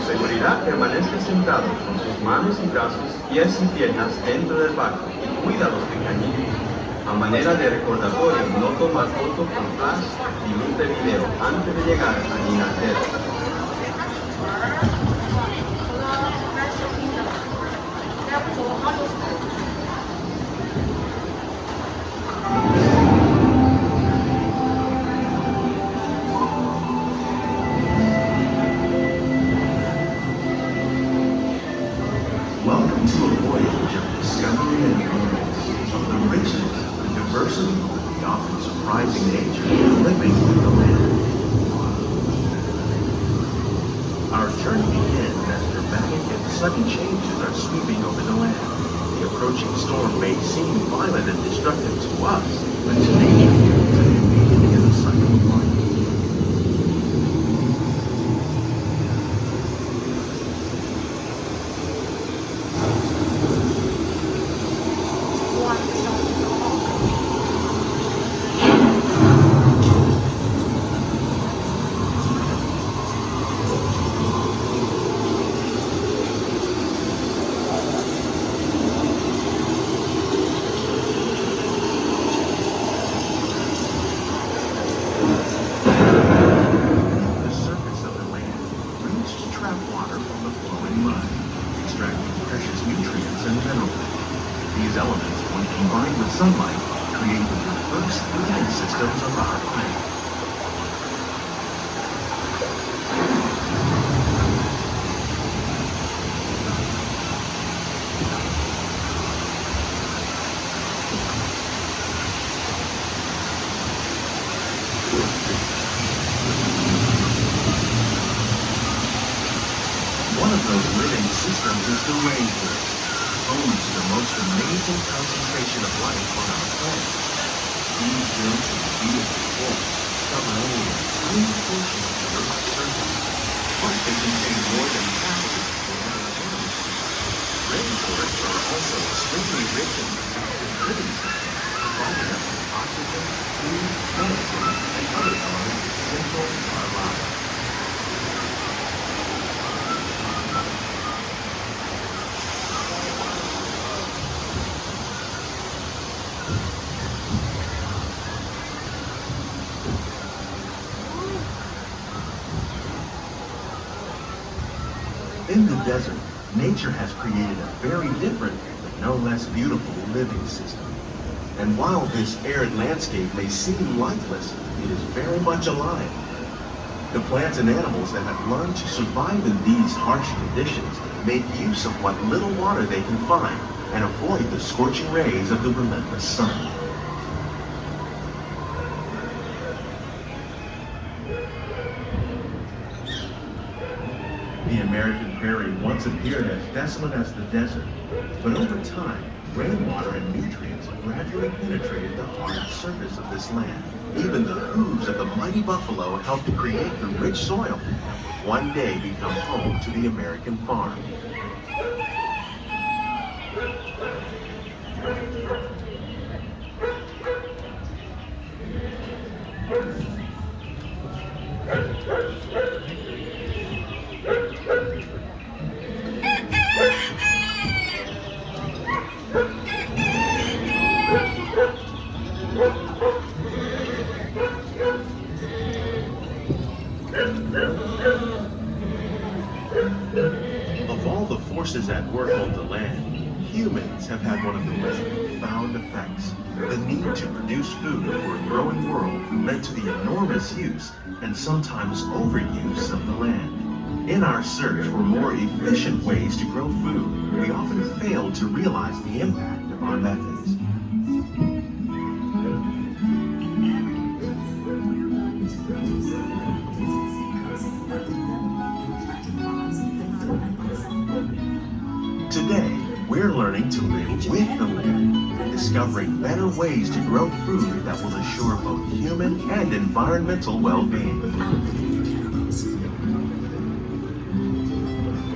seguridad, permanezca sentado con sus manos y brazos, pies y piernas dentro del barco y cuida a los pequeñitos. A manera de recordatorio, no tomar foto con flash y luz de video antes de llegar a Inglaterra. Welcome to a voyage of discovery and romance, of the richness, the diversity, the often surprising nature living in the land. Our journey begins as dramatic and sudden changes are sweeping over the land. The approaching storm may seem violent and destructive to us, but to nature, it's a beginning in the cycle of life. These elements, when combined with sunlight, create the diverse living systems of our planet. One of those living systems is the rainforest, home to the most amazing concentration of life on our planet. These hills and beautiful forests cover only a tiny portion of the Earth's surface, but they contain more than half of its total area. Rainforests are also extremely rich in protected living systems, providing us with oxygen, food, medicine, and other elements essential to our lives. In the desert, nature has created a very different, but no less beautiful living system. And while this arid landscape may seem lifeless, it is very much alive. The plants and animals that have learned to survive in these harsh conditions make use of what little water they can find and avoid the scorching rays of the relentless sun. The American prairie once appeared as desolate as the desert, but over time, rainwater and nutrients gradually penetrated the hard surface of this land. Even the hooves of the mighty buffalo helped to create the rich soil that would one day become home to the American farm. Of all the forces at work on the land, humans have had one of the most profound effects. The need to produce food for a growing world led to the enormous use and sometimes overuse of the land. In our search for more efficient ways to grow food, we often fail to realize the impact of our methods. Today, we're learning to live with the land, discovering better ways to grow food that will assure both human and environmental well-being.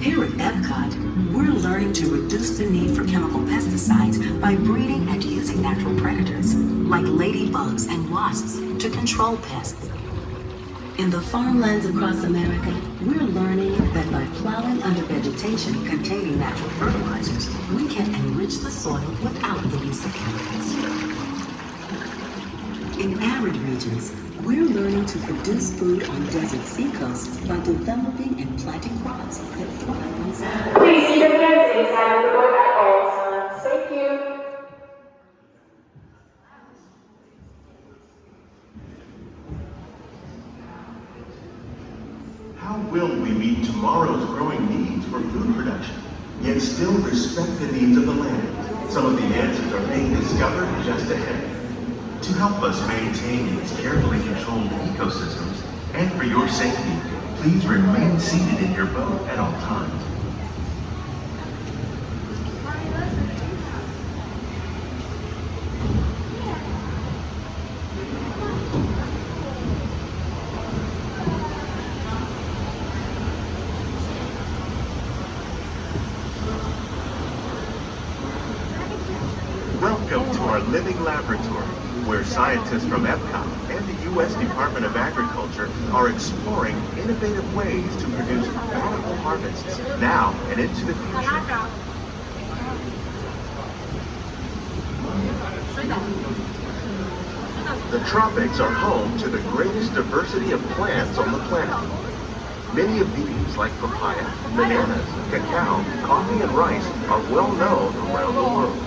Here at Epcot, we're learning to reduce the need for chemical pesticides by breeding and using natural predators, like ladybugs and wasps, to control pests. In the farmlands across America, we're learning that by plowing under vegetation containing natural fertilizers, we can enrich the soil without the use of chemicals. In arid regions, we're learning to produce food on desert seacoasts by developing and planting crops that thrive on sand. Please keep your hands inside of the boat at all times. Thank you. How will we meet tomorrow's growing needs for food production, yet still respect the needs of the land? Some of the answers are being discovered just ahead. To help us maintain its carefully controlled ecosystems, and for your safety, please remain seated in your boat at all times. Welcome to our living laboratory, where scientists from Epcot and the U.S. Department of Agriculture are exploring innovative ways to produce bountiful harvests now and into the future. The tropics are home to the greatest diversity of plants on the planet. Many of these, like papaya, bananas, cacao, coffee, and rice, are well known around the world.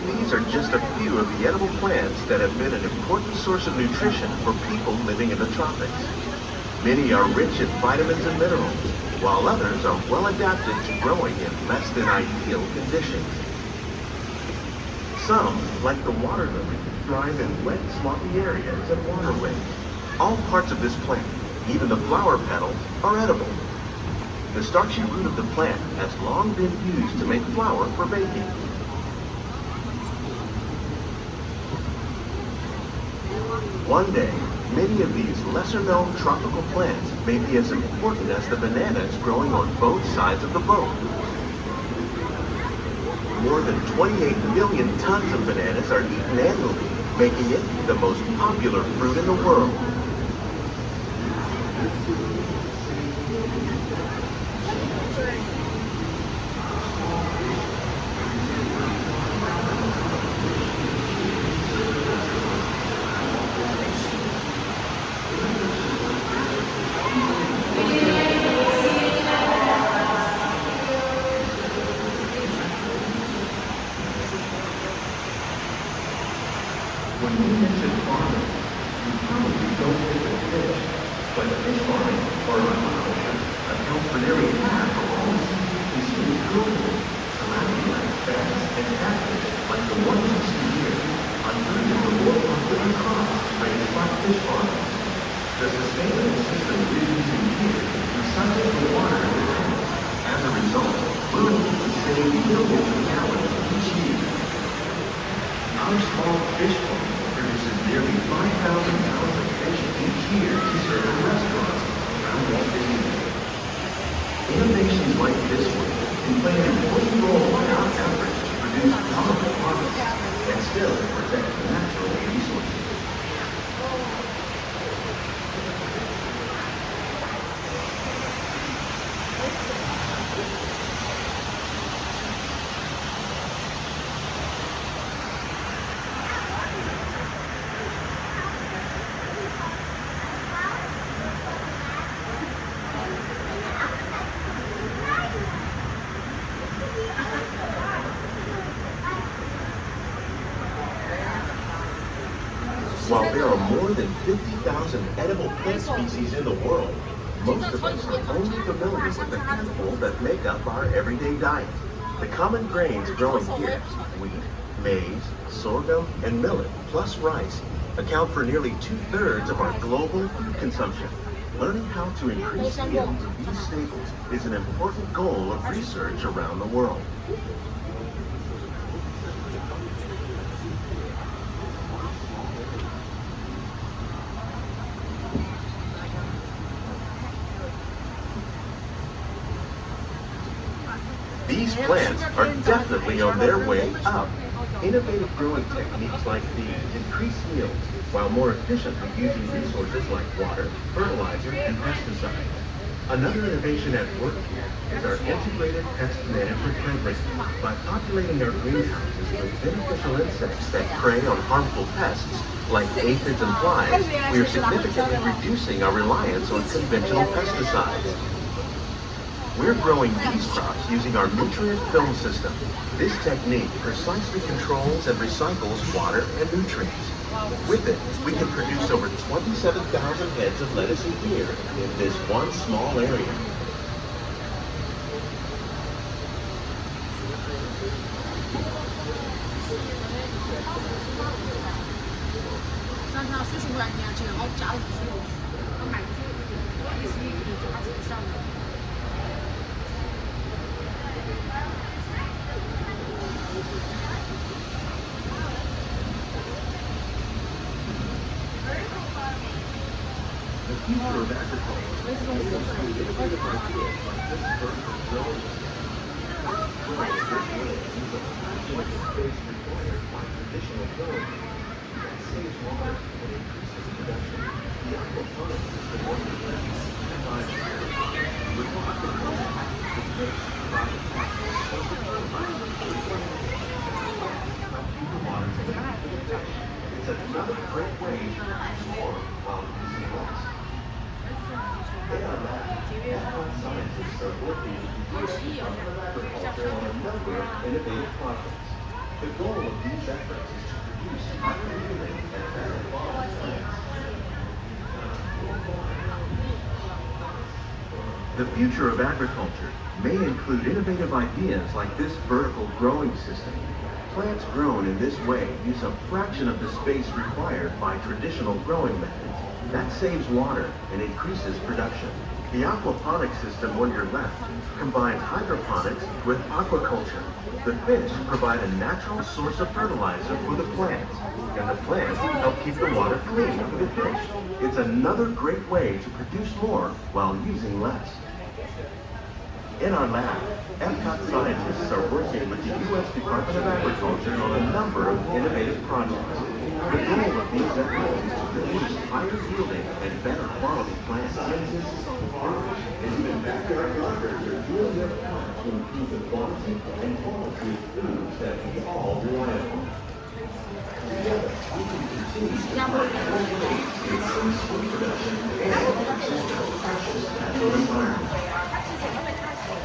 These are just a few of the edible plants that have been an important source of nutrition for people living in the tropics. Many are rich in vitamins and minerals, while others are well adapted to growing in less than ideal conditions. Some, like the water lily, thrive in wet, swampy areas and waterways. All parts of this plant, even the flower petals, are edible. The starchy root of the plant has long been used to make flour for baking. One day, many of these lesser-known tropical plants may be as important as the bananas growing on both sides of the boat. More than 28 million tons of bananas are eaten annually, making it the most popular fruit in the world. When we mention farming, we probably don't think of fish, but fish farming, or aquaculture, accounts for nearly half of all seafood consumed globally. Salamanders, bass, and catfish, like the ones you see here, are three of the more popular crops raised by fish farmers. The sustainable system we're using here recycles the water in the tanks. As a result, we're able to save millions of gallons each year. Our small fish farm produces nearly 5,000 pounds of fish each year to serve in restaurants around Walt Disney World. Innovations like this one can play an important role in our efforts to produce bountiful harvests and still protect natural resources. While there are more than 50,000 edible plant species in the world, most of us are only familiar with the handful that make up our everyday diet. The common grains growing here, wheat, maize, sorghum, and millet, plus rice, account for nearly 2/3 of our global food consumption. Learning how to increase yields of these staples is an important goal of research around the world. These plants are definitely on their way up. Innovative growing techniques like these increase yields while more efficiently using resources like water, fertilizer, and pesticides. Another innovation at work here is our integrated pest management program. By populating our greenhouses with beneficial insects that prey on harmful pests, like aphids and flies, we are significantly reducing our reliance on conventional pesticides. We're growing these crops using our nutrient film system. This technique precisely controls and recycles water and nutrients. With it, we can produce over 27,000 heads of lettuce a year in this one small area. The future of agriculture may include innovative ideas like this vertical growing system. Use a fraction of the space required by traditional growing. That saves water and increases production. The aquaponic system offers that combines with aquaculture. The fish provide a process of fertilizer for the plant. Help keep the water connected to the fish. It's another great way to produce more while using less. In our lab, Epcot scientists are working with the U.S. Department of Agriculture on a number of innovative projects. The goal of these efforts is to produce higher yielding and better quality plants. The future of agriculture may include innovative ideas like this vertical growing system. Plants grown in this way use a fraction of the space required by traditional growing methods. That saves water and increases production. The aquaponic system on your left combines hydroponics with aquaculture. The fish provide a natural source of fertilizer for the plants, and the plants help keep the water clean for the fish. It's another great way to produce more while using less. In our lab, Epcot scientists are working with the U.S. Department of Agriculture on a number of innovative projects. The goal of these efforts is to produce higher yielding and better quality plants. Farmers and even backyard gardeners are doing their part to improve the quantity and quality of foods that we all rely upon. Together, we can continue to find more ways to increase food production and protect our precious natural environment.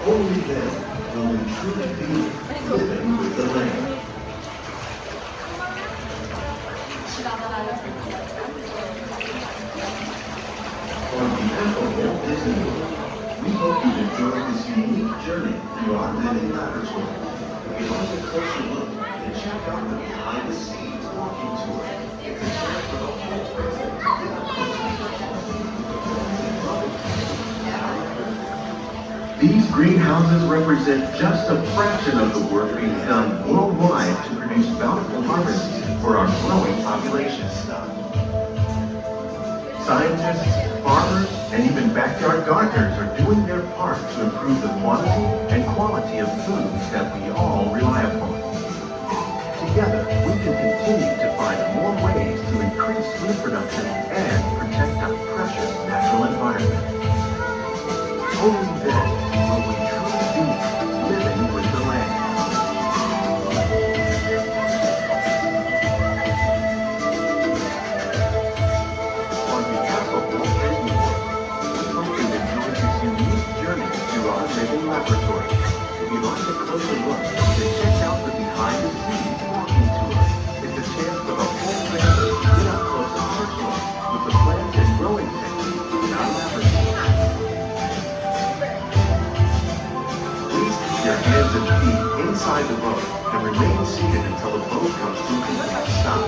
Only then will we truly be living with the land. On behalf of Walt Disney World, we hope you've enjoyed this unique journey through our living laboratory. If you'd like a closer look, then check out the behind-the-scenes walking tour. It's a chance for the whole family to get a closer look. These greenhouses represent just a fraction of the work being done worldwide to produce bountiful harvests for our growing population. Scientists, farmers, and even backyard gardeners are doing their part to improve the quantity and quality of foods that we all rely upon. Together, we can continue to find more ways to increase food production and protect our precious natural environment. Only then will we truly be living with the land. On behalf of Walt Disney World, we hope you enjoyed this unique journey through our living laboratory. If you'd like a closer look, then check out the behind-the-scenes walking tour. It's a chance for the whole family to get up close and personal with the plants and growing techniques in our laboratory. Please keep your hands and feet inside the boat and remain seated until the boat comes to a complete stop.